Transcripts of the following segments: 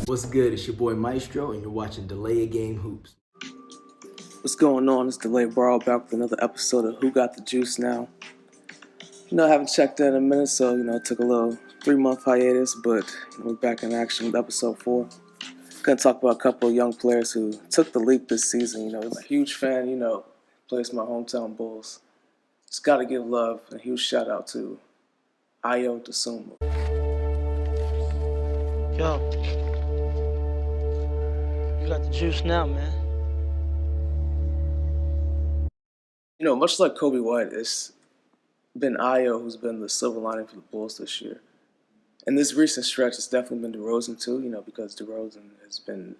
What's good? It's your boy Maestro, and you're watching Delay a Game Hoops. What's going on? It's Delaybaro back with another episode of Who Got the Juice Now. I haven't checked in a minute, so, it took a little 3-month hiatus, but we're back in action with episode 4. Gonna talk about a couple of young players who took the leap this season. I'm a huge fan, plays my hometown Bulls. Just gotta give love and a huge shout out to Ayo Dosunmu. Yo, you got the juice now, man. Much like Kobe White, it's been Ayo who's been the silver lining for the Bulls this year. And this recent stretch has definitely been DeRozan too, because DeRozan has been,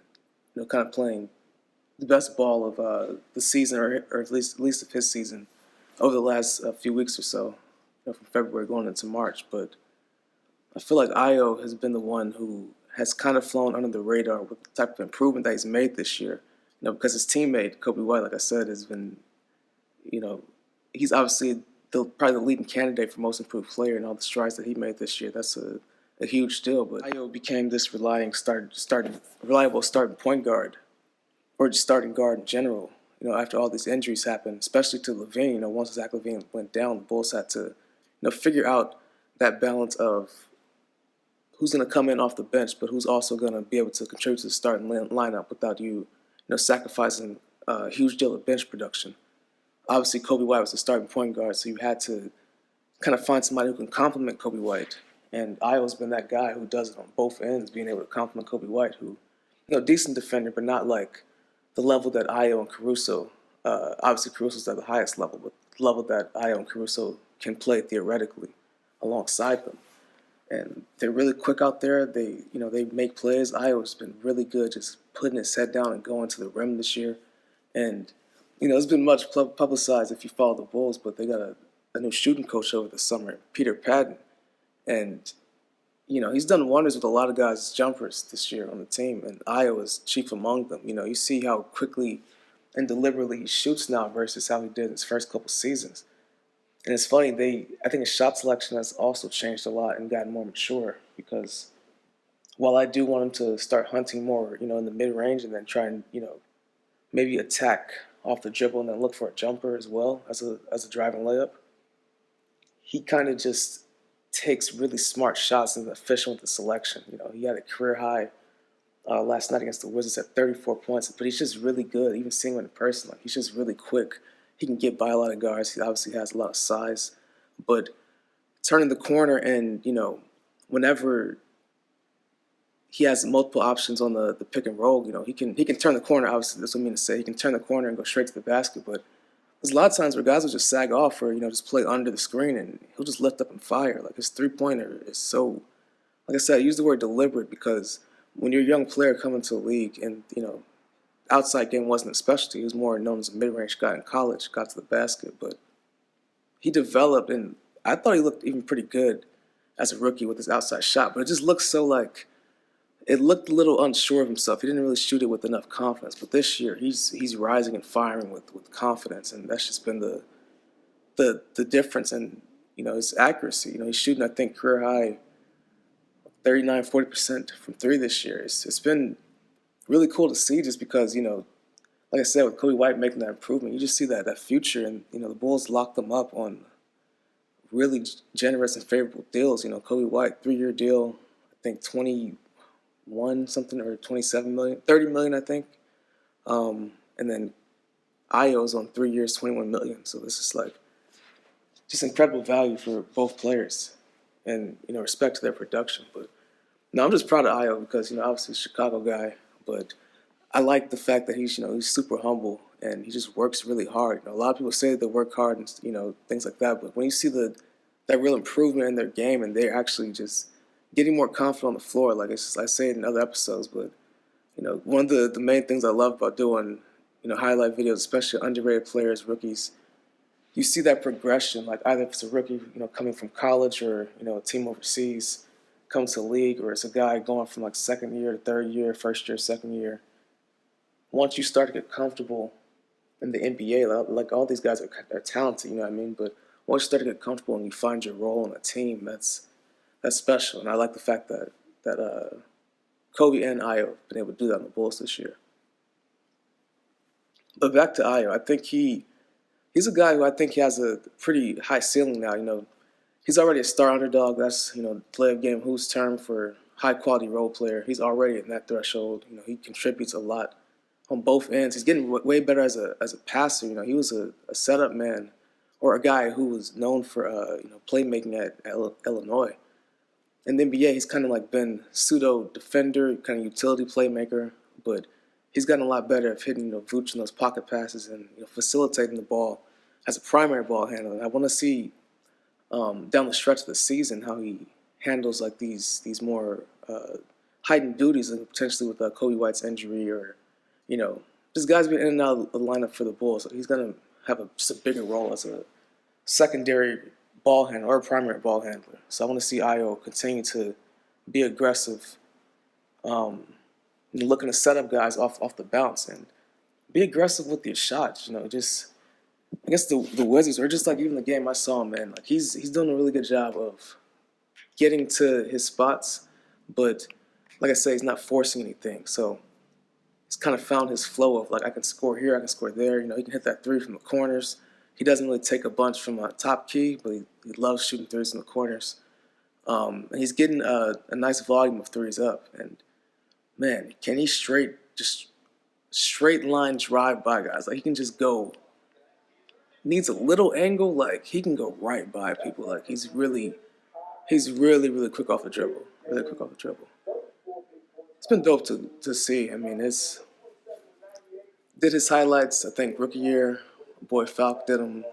kind of playing the best ball of the season, or at least of his season, over the last few weeks or so, from February going into March. But I feel like Ayo has been the one who has kind of flown under the radar with the type of improvement that he's made this year. Because his teammate Kobe White, like I said, has been, he's obviously probably the leading candidate for most improved player, and all the strides that he made this year. That's a huge deal. But Ayo became this reliable starting point guard, or just starting guard in general. After all these injuries happened, especially to LaVine. Once Zach LaVine went down, the Bulls had to, figure out that balance of who's going to come in off the bench, but who's also going to be able to contribute to the starting lineup without sacrificing a huge deal of bench production. Obviously, Kobe White was the starting point guard, so you had to kind of find somebody who can complement Kobe White. And Ayo's been that guy who does it on both ends, being able to complement Kobe White, who, decent defender, but not like the level that Ayo and Caruso, obviously Caruso's at the highest level, but the level that Ayo and Caruso can play theoretically alongside them. And they're really quick out there. They make plays. Ayo's been really good just putting his head down and going to the rim this year. And, it's been much publicized if you follow the Bulls, but they got a new shooting coach over the summer, Peter Patton. And, he's done wonders with a lot of guys' jumpers this year on the team, and Ayo is chief among them. You see how quickly and deliberately he shoots now versus how he did in his first couple seasons. And it's funny, I think his shot selection has also changed a lot and gotten more mature, because while I do want him to start hunting more, in the mid-range, and then try and, maybe attack off the dribble and then look for a jumper as well as a driving layup, he kind of just takes really smart shots and is efficient with the selection. He had a career high last night against the Wizards at 34 points, but he's just really good. Even seeing him in person, he's just really quick. He can get by a lot of guards. He obviously has a lot of size, but turning the corner and, whenever he has multiple options on the pick and roll, he can turn the corner. Obviously, that's what I mean to say. He can turn the corner and go straight to the basket, but there's a lot of times where guys will just sag off or, just play under the screen, and he'll just lift up and fire. Like, his three-pointer is so, like I said, I use the word deliberate, because when you're a young player coming to the league and, outside game wasn't a specialty. He was more known as a mid-range guy in college, got to the basket, but he developed, and I thought he looked even pretty good as a rookie with his outside shot, but it just looked it looked a little unsure of himself. He didn't really shoot it with enough confidence, but this year he's rising and firing with confidence, and that's just been the difference in, his accuracy. He's shooting, I think, career high 39-40% from three this year. It's been really cool to see, just because, like I said, with Kobe White making that improvement, you just see that future, and, the Bulls locked them up on really generous and favorable deals. Kobe White, 3-year deal, I think 21 something, or 27 million, 30 million, I think. And then Ayo's on 3 years, 21 million. So this is just incredible value for both players, and, respect to their production. But no, I'm just proud of Ayo because, obviously he's a Chicago guy, but I like the fact that he's super humble, and he just works really hard. A lot of people say they work hard and, things like that, but when you see that real improvement in their game, and they're actually just getting more confident on the floor, like I say it in other episodes, but, one of the main things I love about doing, highlight videos, especially underrated players, rookies, you see that progression, like either if it's a rookie, coming from college, or, a team overseas, comes to the league, or it's a guy going from second year to third year, first year, second year. Once you start to get comfortable in the NBA, like all these guys are talented, you know what I mean? But once you start to get comfortable and you find your role on a team, that's special. And I like the fact that Kobe and Ayo have been able to do that on the Bulls this year. But back to Ayo, I think he's a guy who I think he has a pretty high ceiling now. He's already a star underdog. That's, play of game who's term for high quality role player. He's already in that threshold. He contributes a lot on both ends. He's getting way better as a passer. He was a setup man or a guy who was known for playmaking at Illinois. In the NBA, he's kind of like been pseudo defender, kind of utility playmaker, but he's gotten a lot better at hitting Vooch in those pocket passes and facilitating the ball as a primary ball handler. And I want to see down the stretch of the season how he handles like these more heightened duties, and potentially with Kobe White's injury, or just guys being in and out of the lineup for the Bulls. So he's gonna have just a bigger role as a secondary ball handler or a primary ball handler. So I want to see Ayo continue to be aggressive, looking to set up guys off the bounce and be aggressive with your shots. Just I guess the Wizards, or just like even the game I saw him, man, like he's doing a really good job of getting to his spots, but like I say, he's not forcing anything. So he's kind of found his flow of like, I can score here, I can score there. He can hit that three from the corners. He doesn't really take a bunch from a top key, but he loves shooting threes in the corners. And he's getting a nice volume of threes up. And man, can he straight line drive by guys? Like he can just go. Needs a little angle, like he can go right by people. Like he's really quick off the dribble. Really quick off the dribble. It's been dope to see. I mean, did his highlights, I think, rookie year. Boy Falk did him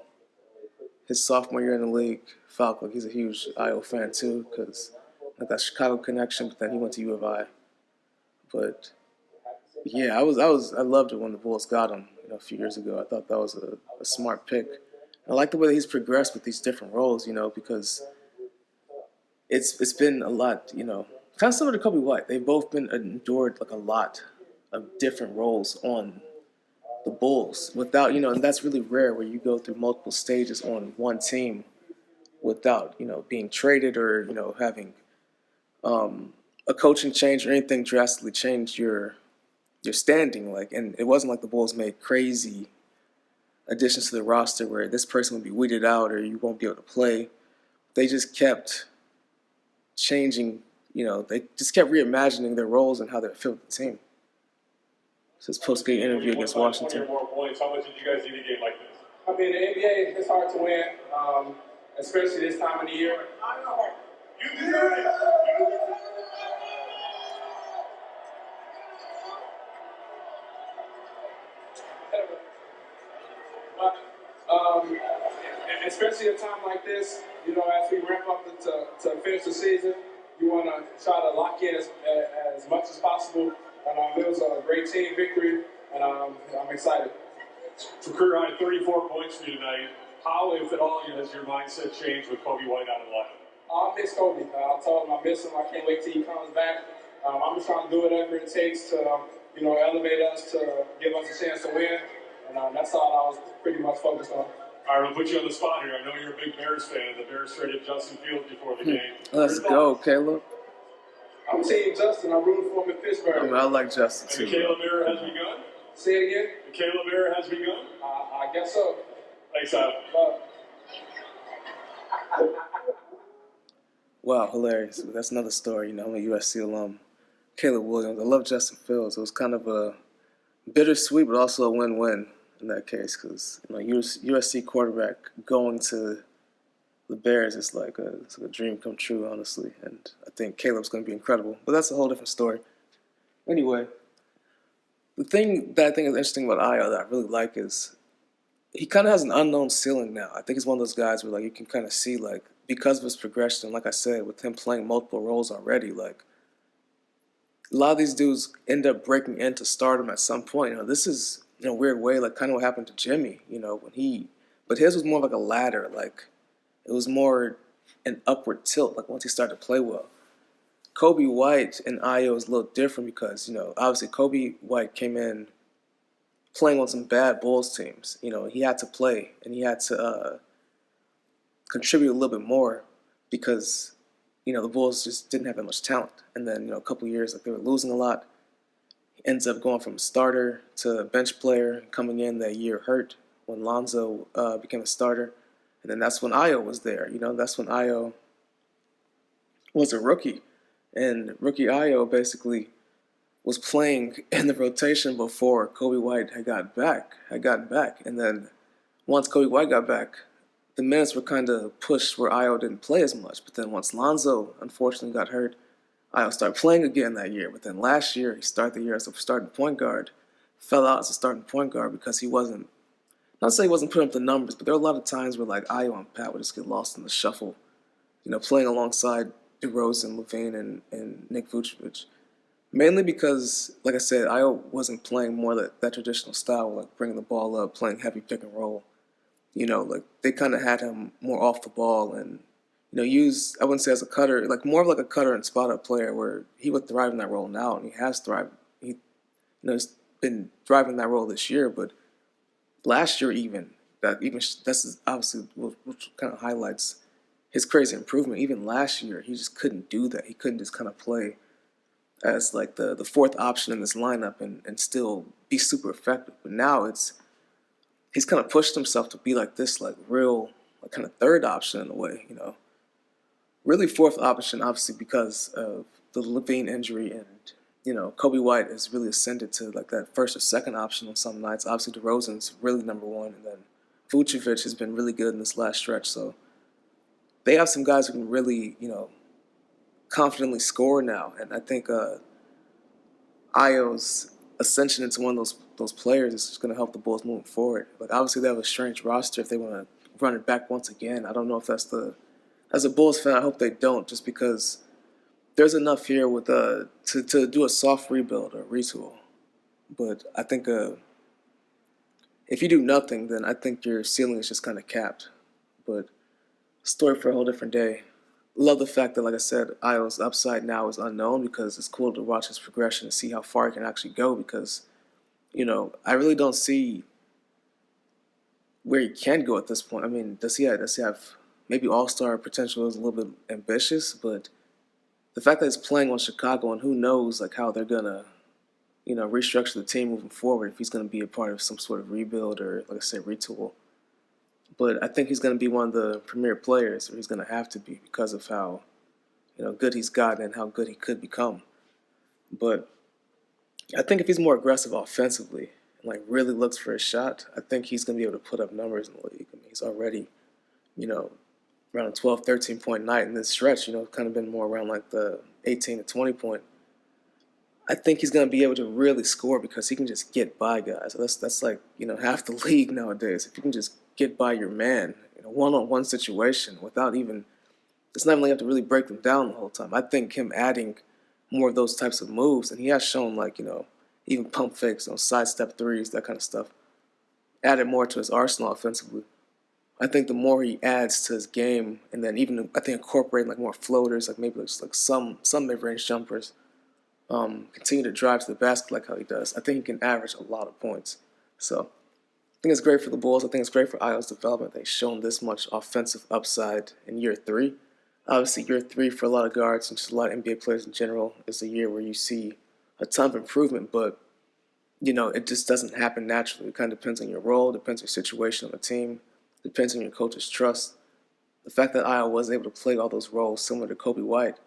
his sophomore year in the league. Falk, like he's a huge Ayo fan too, because like that Chicago connection. But then he went to U of I. But yeah, I loved it when the Bulls got him a few years ago. I thought that was a smart pick. I like the way that he's progressed with these different roles, because it's been a lot, kind of similar to Kobe White. They've both been endured like a lot of different roles on the Bulls without, and that's really rare where you go through multiple stages on one team without, being traded or, having a coaching change or anything drastically change your standing. And it wasn't like the Bulls made crazy additions to the roster where this person would be weeded out or you won't be able to play. They just kept changing, they just kept reimagining their roles and how they fit with the team. So this post-game interview against Washington. More points. How much did you guys need a game like this? I mean, the NBA, it's hard to win, especially this time of the year. You deserve it. But, especially a time like this, as we ramp up to finish the season, you want to try to lock in as much as possible. And it was a great team victory, and I'm excited. It's a career high 34 points for you tonight. How, if at all, has your mindset changed with Kobe White out of the lineup? I miss Kobe. I told him I miss him. I can't wait till he comes back. I'm just trying to do whatever it takes to, elevate us, to give us a chance to win. And that's all I was pretty much focused on. All right, we'll put you on the spot here. I know you're a big Bears fan. The Bears traded Justin Fields before the game. Let's go, Caleb. I'm Team Justin. I'm rooting for him in Pittsburgh. I like Justin too. And the Caleb era has begun? Say it again? The Caleb era has begun? I guess so. Thanks, Adam. Wow, hilarious. That's another story. I'm a USC alum. Caleb Williams. I love Justin Fields. It was kind of a bittersweet, but also a win-win in that case, because USC quarterback going to the Bears is like a dream come true, honestly. And I think Caleb's going to be incredible. But that's a whole different story. Anyway, the thing that I think is interesting about Ayo that I really like is he kind of has an unknown ceiling now. I think he's one of those guys where you can kind of see because of his progression, like I said, with him playing multiple roles already, a lot of these dudes end up breaking into stardom at some point. This is in a weird way, kind of what happened to Jimmy, but his was more like a ladder, it was more an upward tilt, once he started to play well. Kobe White and Ayo is a little different because, obviously Kobe White came in playing on some bad Bulls teams. He had to play and he had to contribute a little bit more because the Bulls just didn't have that much talent. And then, a couple years, like they were losing a lot. He ends up going from a starter to a bench player, coming in that year hurt when Lonzo became a starter. And then that's when Ayo was there. That's when Ayo was a rookie. And rookie Ayo basically was playing in the rotation before Kobe White had gotten back. And then once Kobe White got back, the minutes were kind of pushed where Ayo didn't play as much. But then once Lonzo unfortunately got hurt, Ayo started playing again that year. But then last year, he started the year as a starting point guard, fell out as a starting point guard because he wasn't, not to say he wasn't putting up the numbers, but there were a lot of times where like Ayo and Pat would just get lost in the shuffle, playing alongside DeRozan, Levine, and Nick Vucevic. Mainly because, like I said, Ayo wasn't playing more that traditional style, like bringing the ball up, playing heavy pick and roll. Like they kind of had him more off the ball and, used, I wouldn't say as a cutter, like more of like a cutter and spot up player where he would thrive in that role now, and he has thrived. He's been thriving in that role this year, but last year that's obviously what kind of highlights his crazy improvement. Even last year, he just couldn't do that. He couldn't just kind of play as like the fourth option in this lineup and still be super effective. But now he's kind of pushed himself to be like this, like real, like kind of third option in a way, Really fourth option, obviously, because of the Levine injury and, Kobe White has really ascended to like that first or second option on some nights. Obviously, DeRozan's really number one, and then Vucevic has been really good in this last stretch. So they have some guys who can really, confidently score now. And I think Ayo's ascension into one of those players is just going to help the Bulls moving forward. Like obviously, they have a strange roster if they want to run it back once again. I don't know if as a Bulls fan, I hope they don't, just because there's enough here with to do a soft rebuild or retool. But I think if you do nothing, then I think your ceiling is just kind of capped. But story for a whole different day. Love the fact that, like I said, Ayo's upside now is unknown because it's cool to watch his progression and see how far he can actually go because, I really don't see where he can go at this point. I mean, does he have maybe all-star potential is a little bit ambitious, but the fact that he's playing on Chicago and who knows like how they're gonna, restructure the team moving forward if he's gonna be a part of some sort of rebuild or like I said, retool. But I think he's gonna be one of the premier players, or he's gonna have to be because of how, good he's gotten and how good he could become. But I think if he's more aggressive offensively and like really looks for a shot, I think he's gonna be able to put up numbers in the league. I mean, he's already, around a 12, 13 point night in this stretch, kind of been more around like the 18 to 20 point. I think he's going to be able to really score because he can just get by guys. That's like, half the league nowadays. If you can just get by your man in a one-on-one situation without even, it's not even like you have to really break them down the whole time. I think him adding more of those types of moves, and he has shown like, even pump fakes, sidestep threes, that kind of stuff, added more to his arsenal offensively. I think the more he adds to his game, and then even I think incorporating like more floaters, like maybe just like some mid-range jumpers, continue to drive to the basket like how he does, I think he can average a lot of points. So I think it's great for the Bulls. I think it's great for Ayo's development. They've shown this much offensive upside in year 3. Obviously, year 3 for a lot of guards and just a lot of NBA players in general is a year where you see a ton of improvement, but it just doesn't happen naturally. It kind of depends on your role, depends on your situation on the team. Depends on your coach's trust. The fact that Ayo was able to play all those roles similar to Kobe White,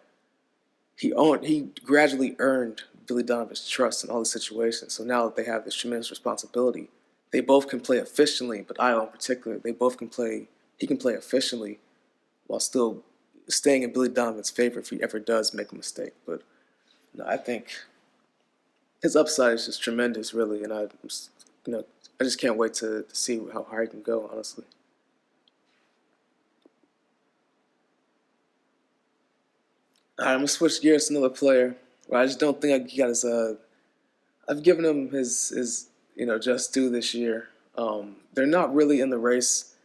he gradually earned Billy Donovan's trust in all the situations. So now that they have this tremendous responsibility, they both can play efficiently, but Ayo in particular, he can play efficiently while still staying in Billy Donovan's favor if he ever does make a mistake. But I think his upside is just tremendous, really, and I just can't wait to see how high he can go, honestly. All right, I'm gonna switch gears to another player. I just don't think he got his. I've given him his just due this year. They're not really in the race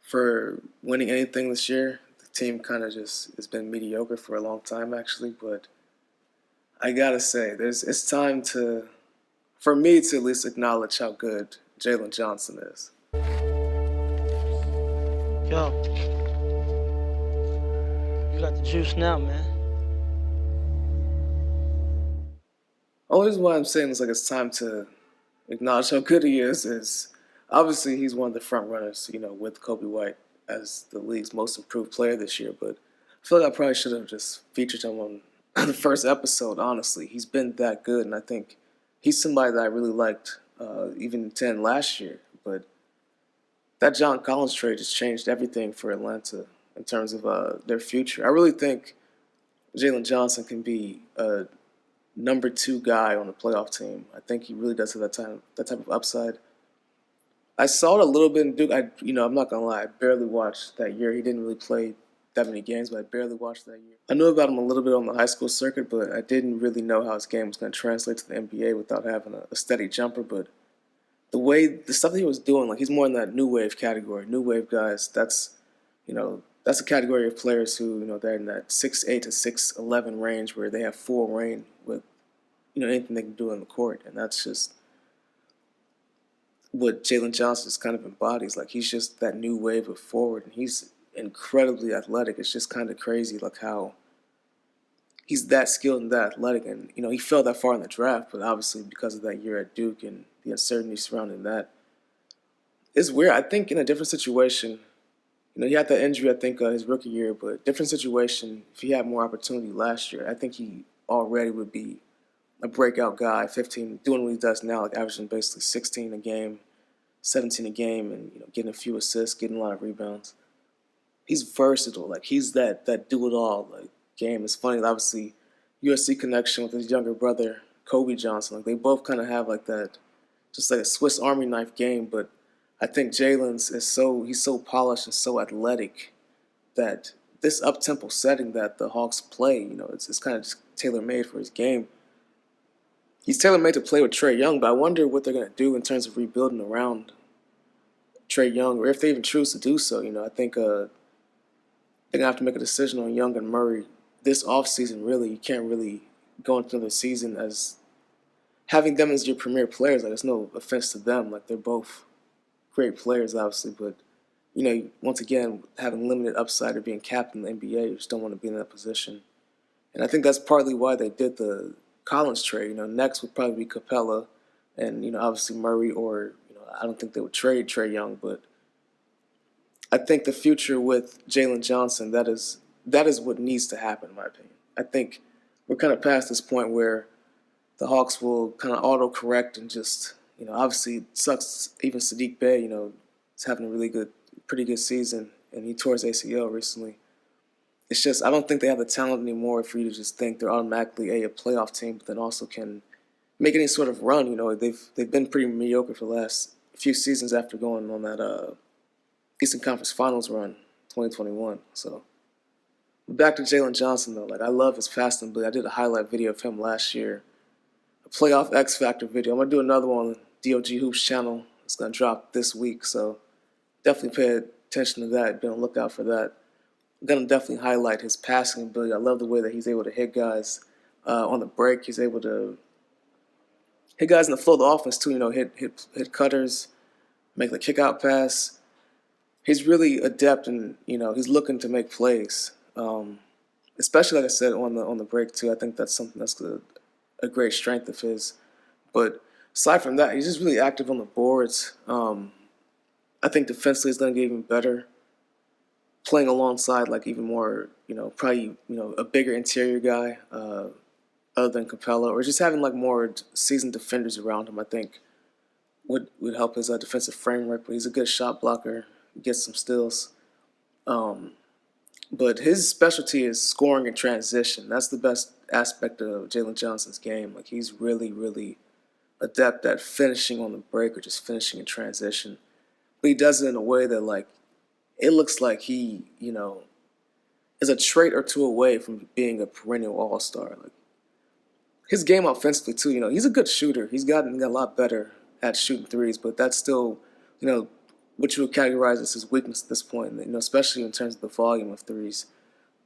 for winning anything this year. The team kind of just has been mediocre for a long time, actually. But I gotta say, it's time for me to at least acknowledge how good Jalen Johnson is. Yo, you got the juice now, man. Only reason why I'm saying it's time to acknowledge how good he is obviously he's one of the front runners, with Kobe White as the league's most improved player this year. But I feel like I probably should have just featured him on the first episode. Honestly, he's been that good, and I think he's somebody that I really liked even 10 last year. But that John Collins trade just changed everything for Atlanta in terms of their future. I really think Jalen Johnson can be a number 2 guy on the playoff team. I think he really does have that type of upside. I saw it a little bit in Duke. I'm not gonna lie, I barely watched that year. He didn't really play that many games, but I barely watched that year. I knew about him a little bit on the high school circuit, but I didn't really know how his game was going to translate to the NBA without having a steady jumper. But the stuff that he was doing, like he's more in that new wave category. New wave guys, that's a category of players who, they're in that 6'8" to 6'11" range where they have full reign with, anything they can do on the court. And that's just what Jalen Johnson just kind of embodies. Like he's just that new wave of forward, and he's incredibly athletic. It's just kind of crazy, like how he's that skilled and that athletic. And, he fell that far in the draft, but obviously because of that year at Duke and the uncertainty surrounding that, it's weird. I think in a different situation, he had that injury, I think, his rookie year, but different situation, if he had more opportunity last year, I think he already would be a breakout guy, 15, doing what he does now, like averaging basically 16 a game, 17 a game, and getting a few assists, getting a lot of rebounds. He's versatile, like he's that do-it-all like game. It's funny, obviously, USC connection with his younger brother, Kobe Johnson. Like they both kind of have like that, just like a Swiss Army knife game, but I think Jalen's he's so polished and so athletic that this up-tempo setting that the Hawks play, it's kind of just tailor-made for his game. He's tailor-made to play with Trae Young, but I wonder what they're going to do in terms of rebuilding around Trae Young, or if they even choose to do so. I think they're going to have to make a decision on Young and Murray this offseason, really. You can't really go into another season as having them as your premier players. Like, there's no offense to them. Like, they're both great players, obviously, but, once again, having limited upside or being captain in the NBA, you just don't want to be in that position. And I think that's partly why they did the Collins trade. Next would probably be Capella and, obviously Murray, or, I don't think they would trade Trae Young, but I think the future with Jalen Johnson, that is what needs to happen, in my opinion. I think we're kind of past this point where the Hawks will kind of auto-correct and just, obviously it sucks. Even Sadiq Bey, is having a pretty good season, and he tore his ACL recently. It's just I don't think they have the talent anymore for you to just think they're automatically a playoff team, but then also can make any sort of run. They've been pretty mediocre for the last few seasons after going on that Eastern Conference Finals run, 2021. So back to Jalen Johnson though. Like I love his passing ability. I did a highlight video of him last year, a playoff X Factor video. I'm gonna do another one on the DOG Hoops channel. It's gonna drop this week, so definitely pay attention to that. Be on the lookout for that. I'm going to definitely highlight his passing ability. I love the way that he's able to hit guys on the break. He's able to hit guys in the flow of the offense too. Hit cutters, make the kick-out pass. He's really adept, and he's looking to make plays. Especially like I said on the break too. I think that's something that's a great strength of his. But aside from that, he's just really active on the boards. I think defensively is going to get even better. Playing alongside like even more, probably, a bigger interior guy other than Capella, or just having like more seasoned defenders around him, I think would help his defensive framework. But he's a good shot blocker, gets some steals. But his specialty is scoring in transition. That's the best aspect of Jalen Johnson's game. Like he's really, really adept at finishing on the break or just finishing in transition. But he does it in a way that like it looks like he, is a trait or two away from being a perennial all-star. Like his game offensively too, he's a good shooter. He's gotten a lot better at shooting threes, but that's still, what you would categorize as his weakness at this point, especially in terms of the volume of threes.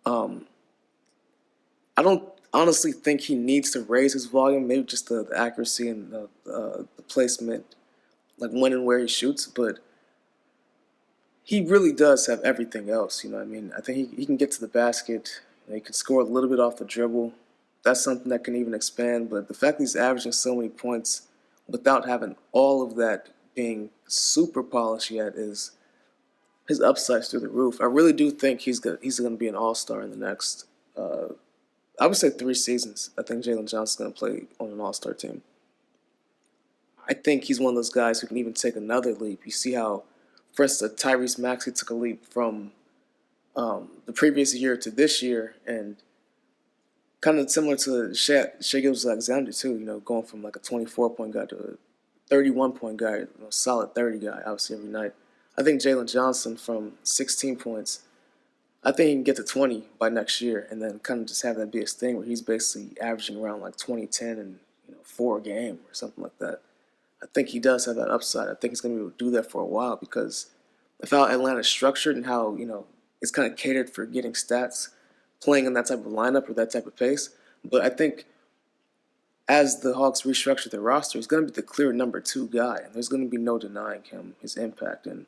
I don't honestly think he needs to raise his volume, maybe just the accuracy and the placement, like when and where he shoots, but he really does have everything else. You know what I mean? I think he can get to the basket. He can score a little bit off the dribble. That's something that can even expand. But the fact that he's averaging so many points without having all of that being super polished yet is his upside's through the roof. I really do think he's going to be an all-star in the next, I would say 3 seasons. I think Jalen Johnson's going to play on an all-star team. I think he's one of those guys who can even take another leap. You see how, for instance, Tyrese Maxey took a leap from the previous year to this year, and kind of similar to Shai Gilgeous-Alexander too. You know, going from like a 24-point guy to a 31-point guy, solid 30 guy, obviously every night. I think Jalen Johnson from 16 points, I think he can get to 20 by next year, and then kind of just have that be his thing where he's basically averaging around like 20, 10, and 4 a game or something like that. I think he does have that upside. I think he's going to be able to do that for a while because of how Atlanta's structured and how, it's kind of catered for getting stats, playing in that type of lineup or that type of pace. But I think as the Hawks restructure their roster, he's going to be the clear number 2 guy, and there's going to be no denying him his impact. And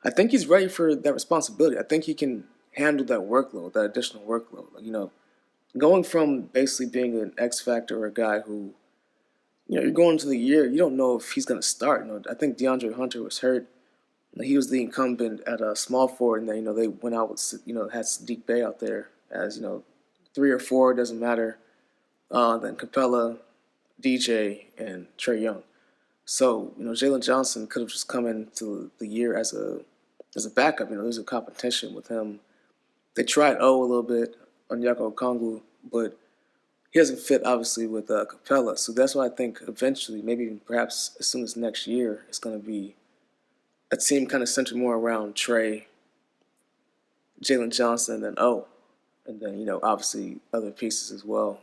I think he's ready for that responsibility. I think he can handle that workload, that additional workload. Going from basically being an X factor or a guy who, you're going into the year, you don't know if he's going to start. I think DeAndre Hunter was hurt. He was the incumbent at a small forward, and then, they went out with, had Sadiq Bey out there as, 3 or 4, doesn't matter. Then Capella, DJ, and Trae Young. So, Jalen Johnson could have just come into the year as a backup. There's a competition with him. They tried O a little bit on Yako Okongwu, but he doesn't fit, obviously, with Capella. So that's why I think eventually, maybe even perhaps as soon as next year, it's going to be a team kind of centered more around Trae, Jalen Johnson, and then O. And then, obviously other pieces as well,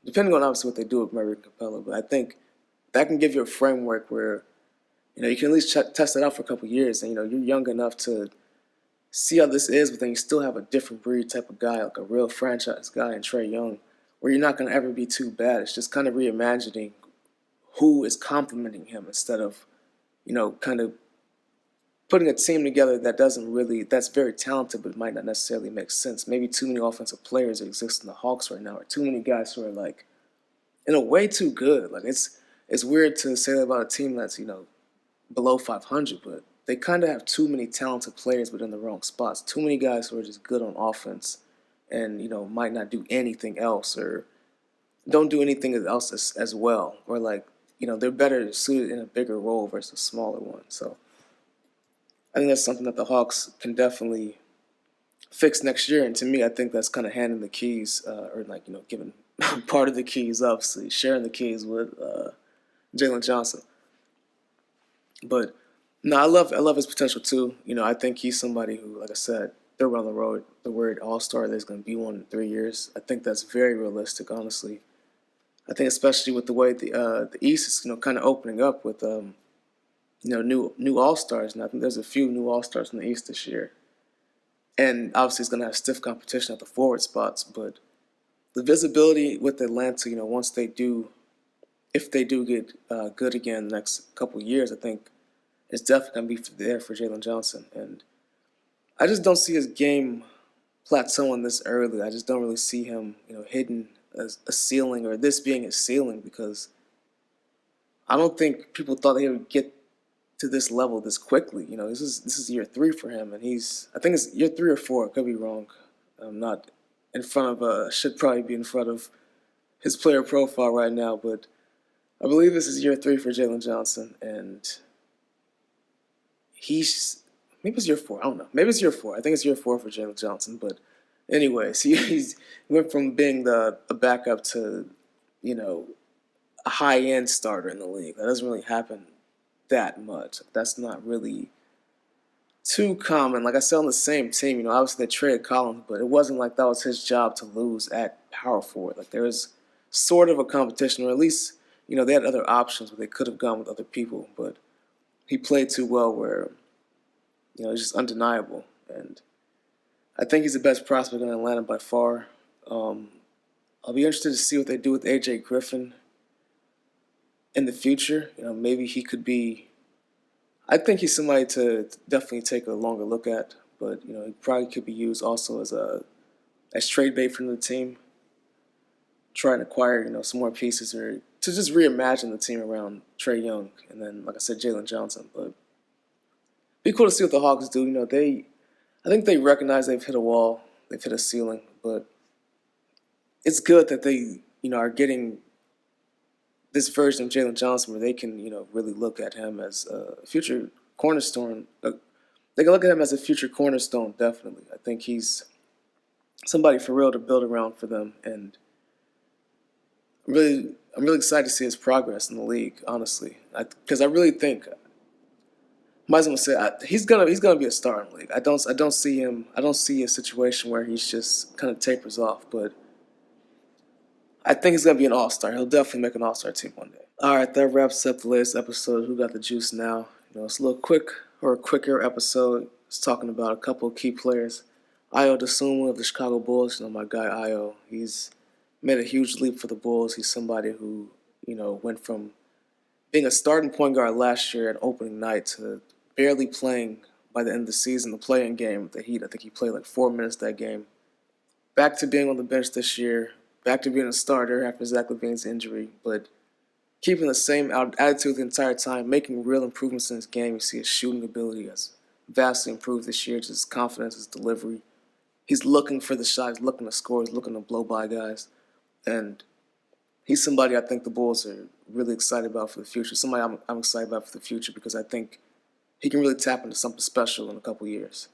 depending on obviously what they do with Murray and Capella. But I think that can give you a framework where, you can at least test it out for a couple of years. And, you're young enough to see how this is, but then you still have a different breed type of guy, like a real franchise guy in Trae Young, where you're not going to ever be too bad. It's just kind of reimagining who is complementing him instead of, kind of putting a team together that's very talented, but might not necessarily make sense. Maybe too many offensive players that exist in the Hawks right now, or too many guys who are like, in a way, too good. Like it's weird to say that about a team that's below 500, but they kind of have too many talented players, but in the wrong spots. Too many guys who are just good on offense, and might not do anything else, or don't do anything else as well, or they're better suited in a bigger role versus a smaller one. So I think that's something that the Hawks can definitely fix next year. And to me, I think that's kind of handing the keys, giving part of the keys, obviously, sharing the keys with Jalen Johnson. But no, I love his potential too. I think he's somebody who, like I said, they're on the road. The word All-Star, there's going to be one in 3 years. I think that's very realistic, honestly. I think especially with the way the East is, kind of opening up with new All-Stars, and I think there's a few new All-Stars in the East this year. And obviously it's going to have stiff competition at the forward spots, but the visibility with Atlanta, once if they do get good again in the next couple of years, I think it's definitely going to be there for Jalen Johnson. And I just don't see his game plateauing this early. I just don't really see him, hitting a ceiling, or this being his ceiling, because I don't think people thought he would get to this level this quickly. This is year 3 for him, and I think it's year 3 or 4. I could be wrong. I'm not in front of should probably be in front of his player profile right now, but I believe this is year 3 for Jalen Johnson, and maybe it's year 4. I don't know. Maybe it's year 4. I think it's year 4 for Jalen Johnson. But anyways, he went from being a backup to, a high-end starter in the league. That doesn't really happen that much. That's not really too common. Like I said, on the same team, obviously they traded Collins, but it wasn't like that was his job to lose at power forward. Like there was sort of a competition, or at least, they had other options where they could have gone with other people, but he played too well where, it's just undeniable. And I think he's the best prospect in Atlanta by far. I'll be interested to see what they do with AJ Griffin in the future. Maybe he could be, I think he's somebody to definitely take a longer look at, but he probably could be used also as trade bait for the team. Try and acquire some more pieces or to just reimagine the team around Trae Young and then, like I said, Jalen Johnson. But be cool to see what the Hawks do. I think they recognize they've hit a wall, they've hit a ceiling, but it's good that they are getting this version of Jalen Johnson where they can really look at him as a future cornerstone. They can look at him as a future cornerstone, definitely. I think he's somebody for real to build around for them, and I'm really excited to see his progress in the league, honestly, because I really think, might as well say, he's gonna be a star in the league. I don't see a situation where he's just kind of tapers off, but I think he's gonna be an all-star. He'll definitely make an all-star team one day. All right, that wraps up the latest episode of Who Got the Juice Now. It's a little quicker episode. It's talking about a couple of key players. Ayo Dosunmu of the Chicago Bulls. My guy Ayo. He's made a huge leap for the Bulls. He's somebody who went from being a starting point guard last year at opening night to barely playing by the end of the season, the play-in game with the Heat. I think he played like 4 minutes that game. Back to being on the bench this year. Back to being a starter after Zach LaVine's injury, but keeping the same attitude the entire time, making real improvements in his game. You see his shooting ability has vastly improved this year, just his confidence, his delivery. He's looking for the shot, he's looking to score, he's looking to blow by guys. And he's somebody I think the Bulls are really excited about for the future. Somebody I'm excited about for the future because I think he can really tap into something special in a couple years.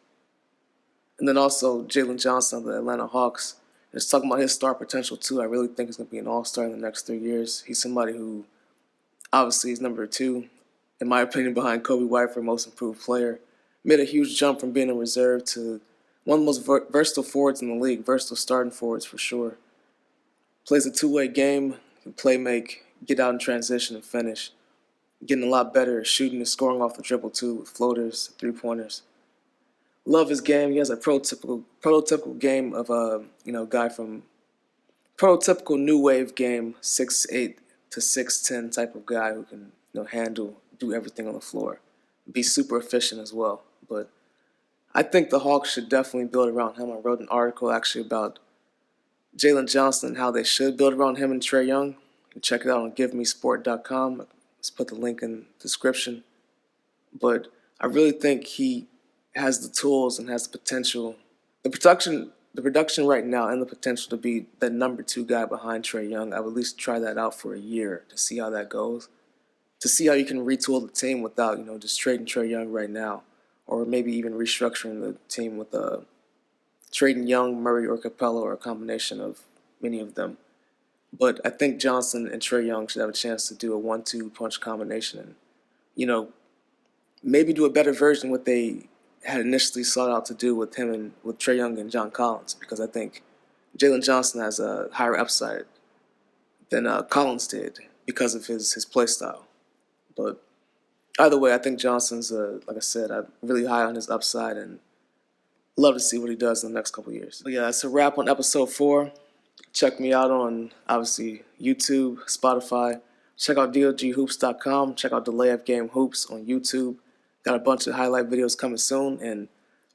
And then also Jalen Johnson of the Atlanta Hawks. It's talking about his star potential, too. I really think he's going to be an all-star in the next 3 years. He's somebody who, obviously, is number 2, in my opinion, behind Kobe White for most improved player. Made a huge jump from being in reserve to one of the most versatile forwards in the league, versatile starting forwards for sure. Plays a two-way game, can play make, get out in transition and finish. Getting a lot better at shooting and scoring off the dribble, too, with floaters, three-pointers. Love his game. He has a prototypical game of a guy from prototypical new wave game, 6'8" to 6'10" type of guy who can handle, do everything on the floor, be super efficient as well. But I think the Hawks should definitely build around him. I wrote an article actually about Jalen Johnson and how they should build around him and Trae Young. You can check it out on GiveMeSport.com. Let's put the link in the description. But I really think he has the tools and has the potential, the production right now and the potential to be the number 2 guy behind Trae Young. I would at least try that out for a year to see how that goes, to see how you can retool the team without, just trading Trae Young right now, or maybe even restructuring the team with trading Young, Murray, or Capella, or a combination of many of them. But I think Johnson and Trae Young should have a chance to do a 1-2 punch combination and, maybe do a better version of what they had initially sought out to do with him and with Trae Young and John Collins, because I think Jalen Johnson has a higher upside than Collins did because of his play style. But either way, I think Johnson's, like I said, I'm really high on his upside and love to see what he does in the next couple of years. But yeah, that's a wrap on episode 4. Check me out on, obviously, YouTube, Spotify. Check out DOGHoops.com. Check out Delay of Game Hoops on YouTube. Got a bunch of highlight videos coming soon, and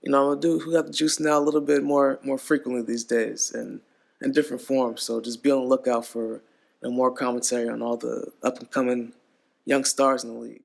I'm gonna do Who Got the Juice Now a little bit more frequently these days, and in different forms. So just be on the lookout for more commentary on all the up and coming young stars in the league.